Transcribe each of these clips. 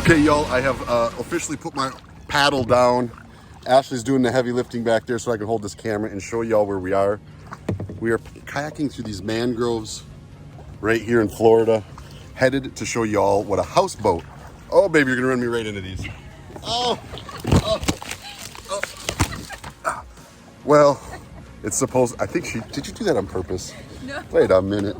Okay, y'all, I have officially put my paddle down. Ashley's doing the heavy lifting back there so I can hold this camera and show y'all where we are. We are kayaking through these mangroves right here in Florida, headed to show y'all what a houseboat. Oh, baby, you're gonna run me right into these. Oh. Well, it's supposed, I think did you do that on purpose? No. Wait a minute.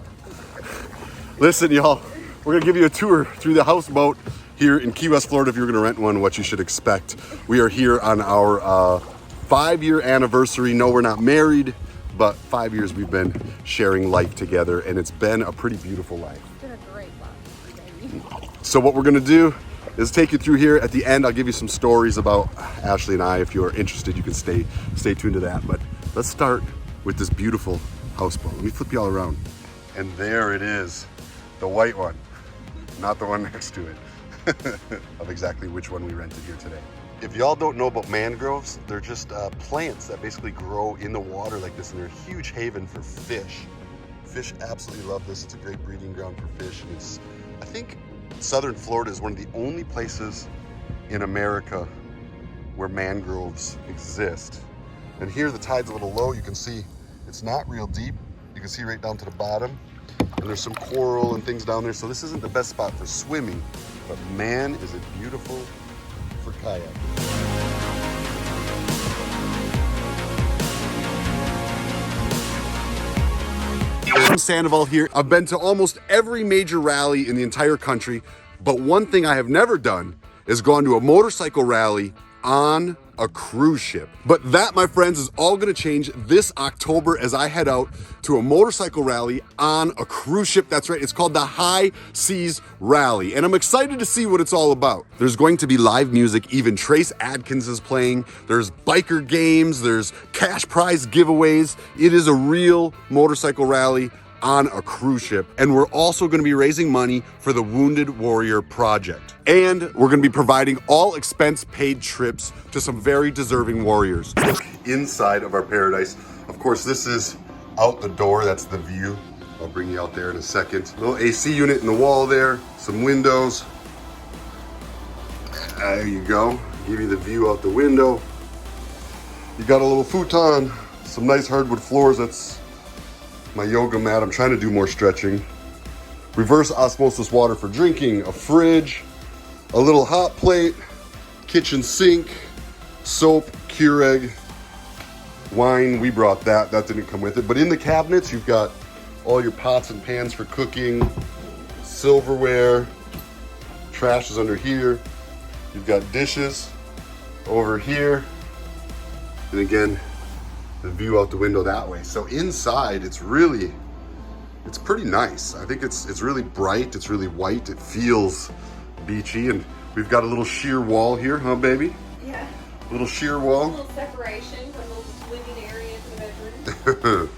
Listen, y'all, we're gonna give you a tour through the houseboat here in Key West, Florida. If you're gonna rent one, what you should expect. We are here on our 5-year anniversary. No, we're not married, but 5 years we've been sharing life together, and it's been a pretty beautiful life. It's been a great life, baby. So what we're gonna do is take you through here. At the end, I'll give you some stories about Ashley and I. If you're interested, you can stay tuned to that. But let's start with this beautiful houseboat. Let me flip you all around. And there it is, the white one, not the one next to it, of exactly which one we rented here today. If y'all don't know about mangroves, they're just plants that basically grow in the water like this, and they're a huge haven for fish. Fish absolutely love this. It's a great breeding ground for fish, and it's, I think, Southern Florida is one of the only places in America where mangroves exist. And here the tide's a little low. You can see it's not real deep. You can see right down to the bottom. And there's some coral and things down there. So this isn't the best spot for swimming, but man, is it beautiful for kayaking. Adam Sandoval here. I've been to almost every major rally in the entire country, but one thing I have never done is gone to a motorcycle rally on a cruise ship. But that, my friends, is all gonna change this October as I head out to a motorcycle rally on a cruise ship. That's right, it's called the High Seas Rally, and I'm excited to see what it's all about. There's going to be live music, even Trace Adkins is playing, there's biker games, there's cash prize giveaways. It is a real motorcycle rally on a cruise ship, and we're also going to be raising money for the Wounded Warrior Project, and we're going to be providing all expense paid trips to some very deserving warriors. Look inside of our paradise. Of course, this is out the door. That's the view. I'll bring you out there in a second. Little AC unit in the wall there, some windows. There you go. Give you the view out the window. You got a little futon, some nice hardwood floors. That's my yoga mat. I'm trying to do more stretching. Reverse osmosis water for drinking, a fridge, a little hot plate, kitchen sink, soap, Keurig, wine. We brought that. That didn't come with it. But in the cabinets, you've got all your pots and pans for cooking, silverware, trash is under here. You've got dishes over here. And again, the view out the window that way. So inside, it's pretty nice. I think it's really bright, it's really white, it feels beachy, and we've got a little sheer wall here, huh, baby? Yeah. A little sheer wall. A little separation from the living area to the bedroom.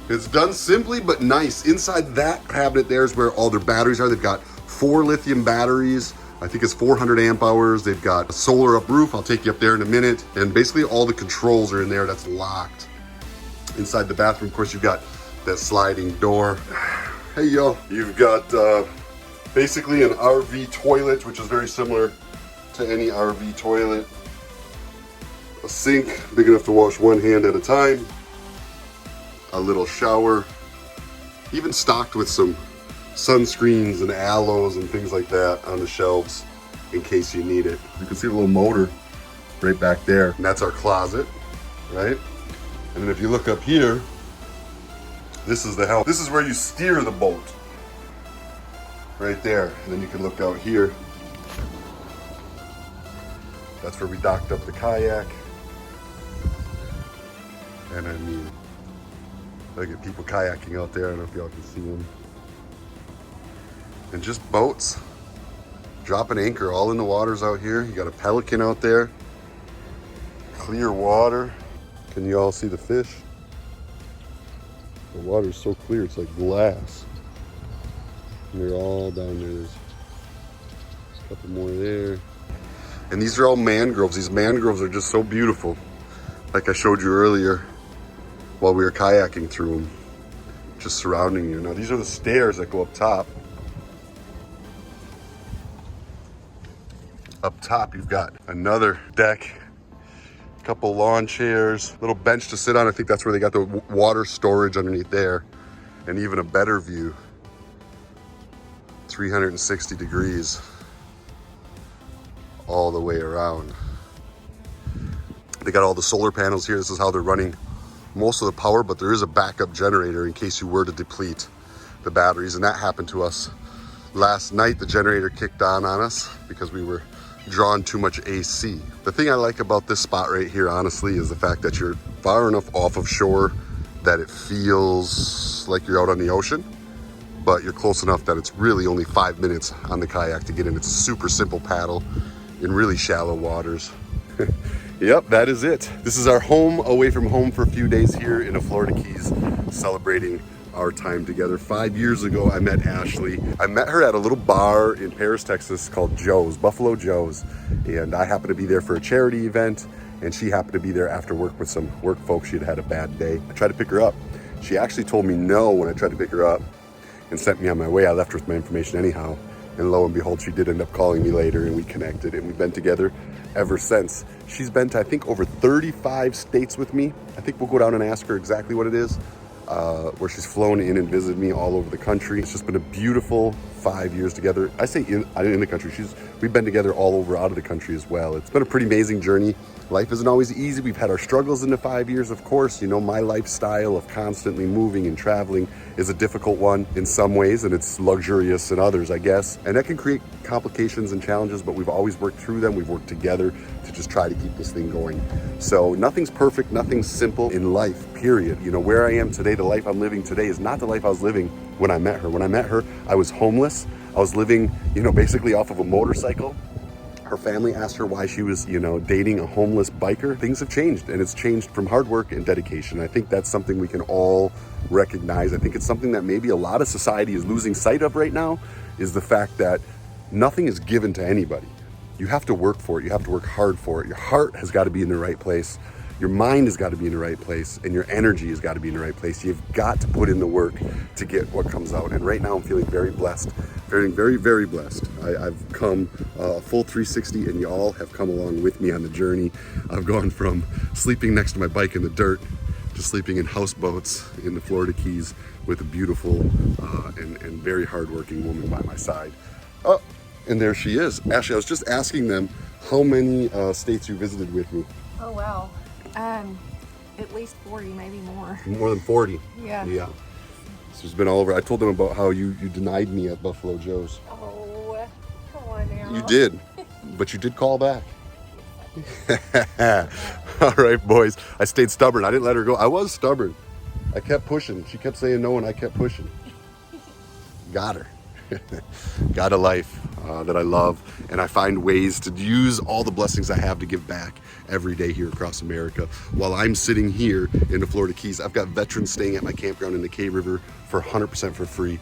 It's done simply but nice. Inside that cabinet there is where all their batteries are. They've got 4 lithium batteries. I think it's 400 amp hours. They've got a solar up roof. I'll take you up there in a minute. And basically all the controls are in there. That's locked. Inside the bathroom, of course, you've got that sliding door. Hey, y'all. You've got basically an RV toilet, which is very similar to any RV toilet. A sink, big enough to wash one hand at a time. A little shower. Even stocked with some sunscreens and aloes and things like that on the shelves in case you need it. You can see the little motor right back there, and that's our closet, right? And then if you look up here, this is the helm. This is where you steer the boat, right there. And then you can look out here. That's where we docked up the kayak. And I mean, look at people kayaking out there. I don't know if y'all can see them. And just boats, dropping anchor all in the waters out here. You got a pelican out there, clear water. Can you all see the fish? The water's so clear, it's like glass. And they're all down there. There's a couple more there. And these are all mangroves. These mangroves are just so beautiful. Like I showed you earlier while we were kayaking through them, just surrounding you. Now these are the stairs that go up top. Up top, you've got another deck, a couple lawn chairs, little bench to sit on. I think that's where they got the water storage underneath there. And even a better view, 360 degrees all the way around. They got all the solar panels here. This is how they're running most of the power, but there is a backup generator in case you were to deplete the batteries. And that happened to us last night. The generator kicked on us because we were drawing too much AC. The thing I like about this spot right here, honestly, is the fact that you're far enough off of shore that it feels like you're out on the ocean, but you're close enough that it's really only 5 minutes on the kayak to get in. It's a super simple paddle in really shallow waters. Yep, that is it. This is our home away from home for a few days here in the Florida Keys, celebrating our time together. 5 years ago, I met Ashley. I met her at a little bar in Paris, Texas called Joe's, Buffalo Joe's. And I happened to be there for a charity event, and she happened to be there after work with some work folks. She'd had a bad day. I tried to pick her up. She actually told me no when I tried to pick her up and sent me on my way. I left her with my information anyhow. And lo and behold, she did end up calling me later, and we connected, and we've been together ever since. She's been to, I think, over 35 states with me. I think we'll go down and ask her exactly what it is, where she's flown in and visited me all over the country. It's just been a beautiful 5 years together. I say in the country. We've been together all over out of the country as well. It's been a pretty amazing journey. Life isn't always easy. We've had our struggles in the 5 years, of course. You know, my lifestyle of constantly moving and traveling is a difficult one in some ways, and it's luxurious in others, I guess. And that can create complications and challenges, but we've always worked through them. We've worked together to just try to keep this thing going. So nothing's perfect, nothing's simple in life, period. You know, where I am today, the life I'm living today is not the life I was living when I met her. When I met her, I was homeless. I was living, you know, basically off of a motorcycle. Her family asked her why she was, you know, dating a homeless biker. Things have changed, and it's changed from hard work and dedication. I think that's something we can all recognize. I think it's something that maybe a lot of society is losing sight of right now, is the fact that nothing is given to anybody. You have to work for it. You have to work hard for it. Your heart has got to be in the right place. Your mind has got to be in the right place, and your energy has got to be in the right place. You've got to put in the work to get what comes out. And right now I'm feeling very blessed, feeling very, very blessed. I've come a full 360, and y'all have come along with me on the journey. I've gone from sleeping next to my bike in the dirt to sleeping in houseboats in the Florida Keys with a beautiful and very hardworking woman by my side. Oh, and there she is. Ashley, I was just asking them how many states you visited with me. Oh, wow. At least 40, maybe more. More than 40. Yeah. Yeah. So it's been all over. I told them about how you denied me at Buffalo Joe's. Oh, come on now. You did, but you did call back. All right, boys. I stayed stubborn. I didn't let her go. I was stubborn. I kept pushing. She kept saying no, and I kept pushing. Got her. Got a life that I love, and I find ways to use all the blessings I have to give back every day here across America. While I'm sitting here in the Florida Keys, I've got veterans staying at my campground in the K River for 100% for free.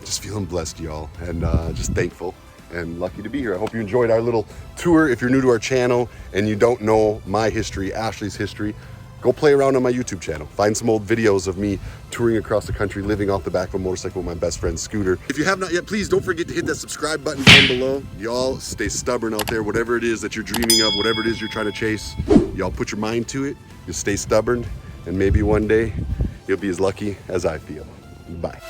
Just feeling blessed, y'all, and just thankful and lucky to be here. I hope you enjoyed our little tour. If you're new to our channel and you don't know my history, Ashley's history, go play around on my YouTube channel. Find some old videos of me touring across the country, living off the back of a motorcycle with my best friend's scooter. If you have not yet, please don't forget to hit that subscribe button down below. Y'all stay stubborn out there. Whatever it is that you're dreaming of, whatever it is you're trying to chase, y'all put your mind to it. You stay stubborn, and maybe one day you'll be as lucky as I feel. Bye.